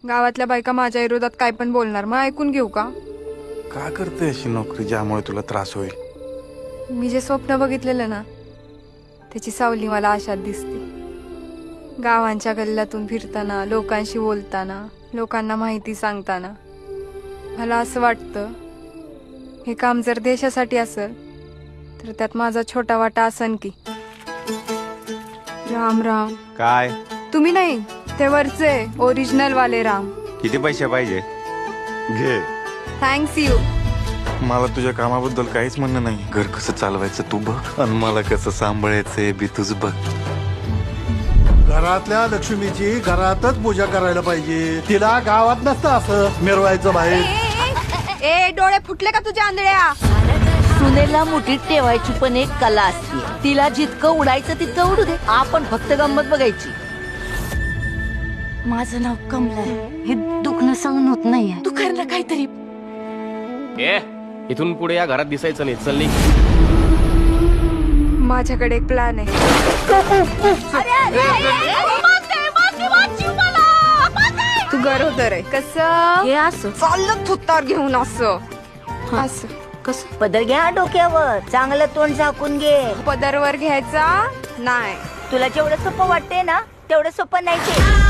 गावातल्या बायका माझ्या विरोधात काय पण बोलणार, मग ऐकून घेऊ का? का करते अशी नोकरी ज्यामुळे तुला त्रास होईल? मी जे स्वप्न बघितलेलं ना त्याची सावली मला आशात दिसते. गावांच्या गल्ल्यातून फिरताना, लोकांशी बोलताना, लोकांना माहिती सांगताना मला असं वाटतं हे काम जर देशासाठी असेल तर त्यात माझा छोटा वाटा असन की. राम राम. काय? तुम्ही नाही, ते वरचे ओरिजिनल वाले राम. किती पैसे पाहिजे? घे. Thanks you. मला तुझ्या कामाबद्दल काहीच म्हणणं नाही. घर कसं चालवायचं तू बघ, आणि मला कसं सांभाळायचंय बी तुझ बघ. घरातल्या लक्ष्मीची घरातच पूजा करायला पाहिजे, तिला गावात नसतं असं मिरवायचं बाहेर. ए डोळे फुटले का तुझ्या आंधळ्या? सुनेला मुठीत ठेवायची पण एक कला असते. तिला जितकं उडायचं तितकं उडू दे, आपण फक्त गंमत बघायची. माझं नाव कमला आहे. हे दुखणं सहन होत नाही. तू कर ना काहीतरी. इथून पुढे या घरात दिसायचं नाही. चल निघ. माझ्याकडे एक प्लॅन आहे. तू गरोदर आहे. कसं? हे असं चाललं थुत्तार घेऊन असं असं. कसं? पदर घ्या डोक्यावर, चांगलं तोंड झाकून घे. पदरवर घ्यायचा नाही. तुला जेवढं सोपं वाटते ना तेवढं सोपं नाही ते.